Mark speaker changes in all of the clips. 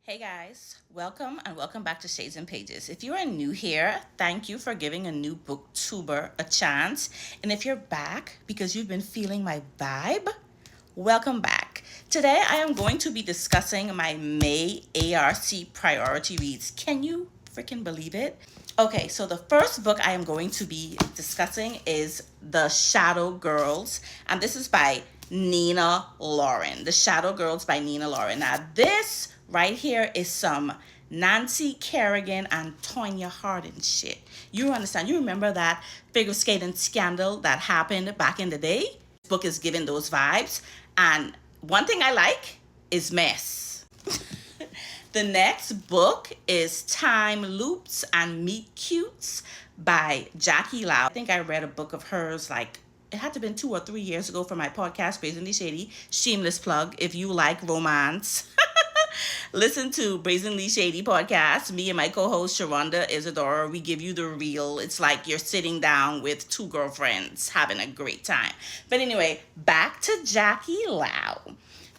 Speaker 1: Hey guys, welcome and welcome back to Shades and Pages. If you are new here, thank you for giving a new booktuber a chance. And if you're back because you've been feeling my vibe, welcome back. Today I am going to be discussing my May ARC priority reads. Can you freaking believe it? Okay, so the first book I am going to be discussing is The Shadow Girls, and this is by Nina Lauren. The Shadow Girls by Nina Lauren. Now, this right here is some Nancy Kerrigan and Tonya Harding shit. You understand? You remember that figure skating scandal that happened back in the day? This book is giving those vibes, and one thing I like is mess. The next book is Time Loops and Meet Cutes by Jackie Lau. I think I read a book of hers like it had to have been 2 or 3 years ago for my podcast, Brazenly Shady. Shameless plug. If you like romance, listen to Brazenly Shady podcast. Me and my co-host Sharonda Isadora, we give you the real. It's like you're sitting down with two girlfriends having a great time. But anyway, back to Jackie Lau.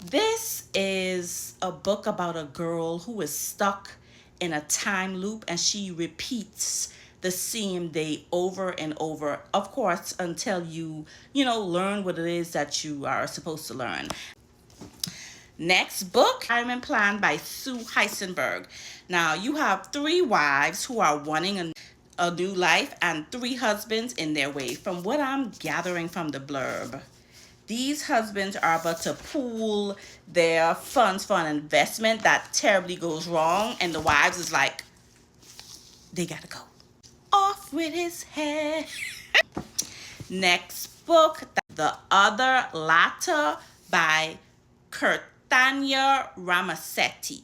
Speaker 1: This is a book about a girl who is stuck in a time loop and she repeats the same day over and over, of course, until you learn what it is that you are supposed to learn. Next book, Retirement Plan by Sue Heisenberg. Now, you have three wives who are wanting a new life and three husbands in their way. From what I'm gathering from the blurb, these husbands are about to pool their funds for an investment that terribly goes wrong, and the wives is like, they gotta go. Off with his head. Next book, The Other Latta by Kirtanya Ramasetti.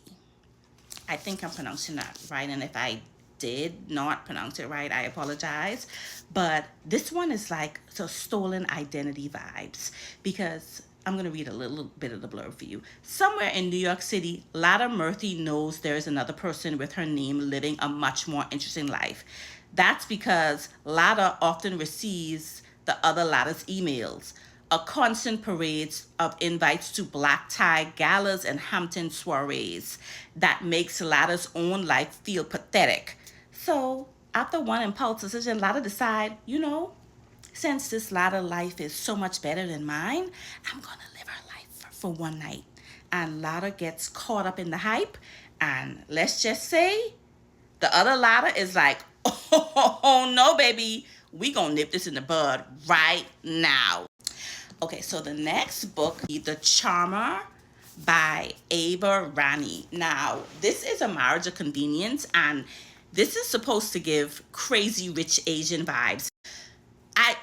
Speaker 1: I think I'm pronouncing that right, and if I did not pronounce it right, I apologize. But this one is like so stolen identity vibes because I'm going to read a little bit of the blurb for you. Somewhere in New York City, Lada Murthy knows there is another person with her name living a much more interesting life. That's because Lada often receives the other Lada's emails, a constant parade of invites to black tie galas and Hampton soirees that makes Lada's own life feel pathetic. So, after one impulse decision, Lada decide, since this Lada life is so much better than mine, I'm gonna live her life for one night. And Lada gets caught up in the hype, and let's just say the other Lada is like, oh no, baby, we gonna nip this in the bud right now. Okay, so the next book, The Charmer by Ava Rani. Now, this is a marriage of convenience, and this is supposed to give crazy rich Asian vibes.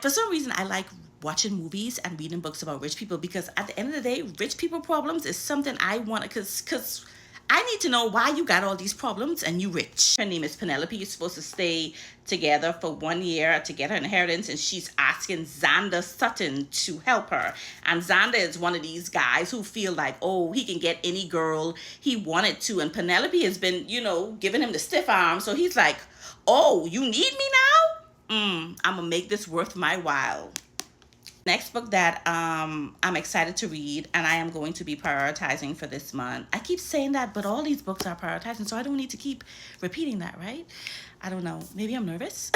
Speaker 1: For some reason, I like watching movies and reading books about rich people because at the end of the day, rich people problems is something I want to, because I need to know why you got all these problems and you rich. Her name is Penelope. You're supposed to stay together for 1 year to get her inheritance, and she's asking Xander Sutton to help her. And Xander is one of these guys who feel like, oh, he can get any girl he wanted to. And Penelope has been, giving him the stiff arm. So he's like, oh, you need me now? I'm going to make this worth my while. Next book that I'm excited to read and I am going to be prioritizing for this month. I keep saying that, but all these books are prioritizing, so I don't need to keep repeating that, right? I don't know. Maybe I'm nervous.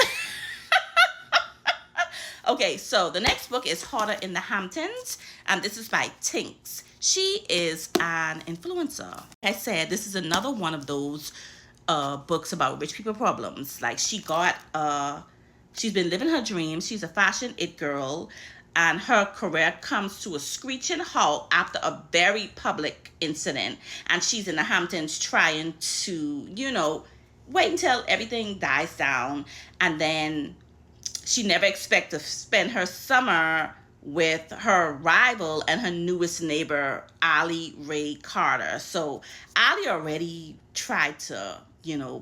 Speaker 1: Okay, so the next book is Hotter in the Hamptons, and this is by Tinks. She is an influencer. Like I said, this is another one of those books about rich people problems. Like she's been living her dreams. She's a fashion it girl, and her career comes to a screeching halt after a very public incident. And she's in the Hamptons trying to, wait until everything dies down. And then she never expects to spend her summer with her rival and her newest neighbor, Ali Ray Carter. So Ali already tried to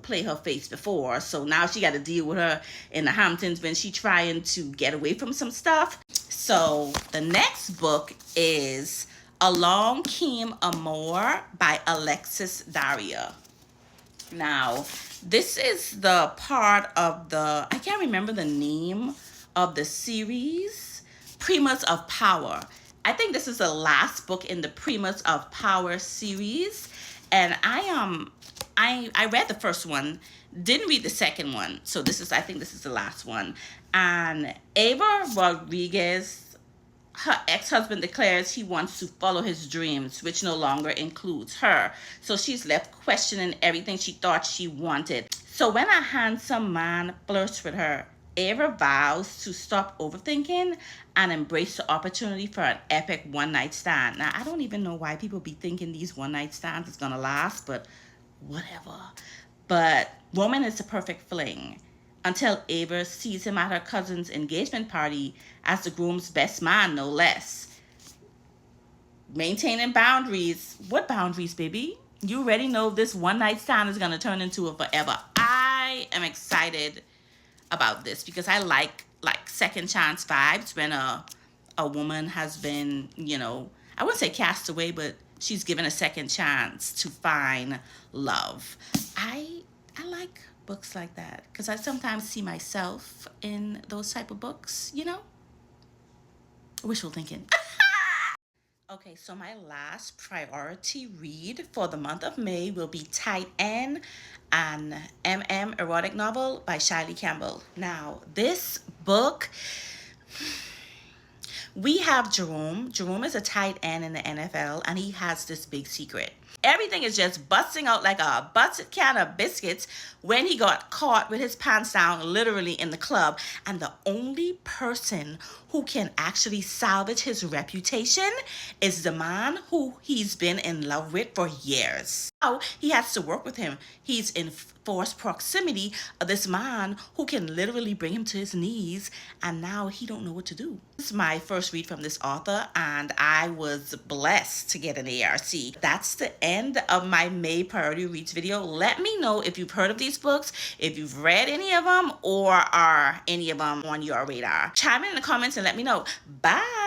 Speaker 1: play her face before. So now she got to deal with her in the Hamptons when she trying to get away from some stuff. So the next book is Along Came Amor by Alexis Daria. Now, this is the part of I can't remember the name of the series, Primas of Power. I think this is the last book in the Primas of Power series. And I read the first one, didn't read the second one. So I think this is the last one. And Ava Rodriguez, her ex-husband, declares he wants to follow his dreams, which no longer includes her. So she's left questioning everything she thought she wanted. So when a handsome man flirts with her, Ava vows to stop overthinking and embrace the opportunity for an epic one-night stand. Now, I don't even know why people be thinking these one-night stands is gonna last, but whatever. But Roman is the perfect fling until Ava sees him at her cousin's engagement party as the groom's best man, no less. Maintaining boundaries. What boundaries, baby? You already know this one night stand is going to turn into a forever. I am excited about this because I like second chance vibes when a woman has been, I wouldn't say cast away, but she's given a second chance to find love. I like books like that because I sometimes see myself in those type of books, Wishful thinking. Okay, so my last priority read for the month of May will be Tight End, an MM erotic novel by Shiley Campbell. Now, this book, we have Jerome. Jerome is a tight end in the NFL, and he has this big secret. Everything is just busting out like a busted can of biscuits when he got caught with his pants down, literally in the club. And the only person who can actually salvage his reputation is the man who he's been in love with for years. Now he has to work with him. He's in forced proximity of this man who can literally bring him to his knees, and now he don't know what to do. This is my first read from this author, and I was blessed to get an ARC. That's the end of my May priority reads video. Let me know if you've heard of these books, if you've read any of them, or are any of them on your radar. Chime in the comments and let me know. Bye.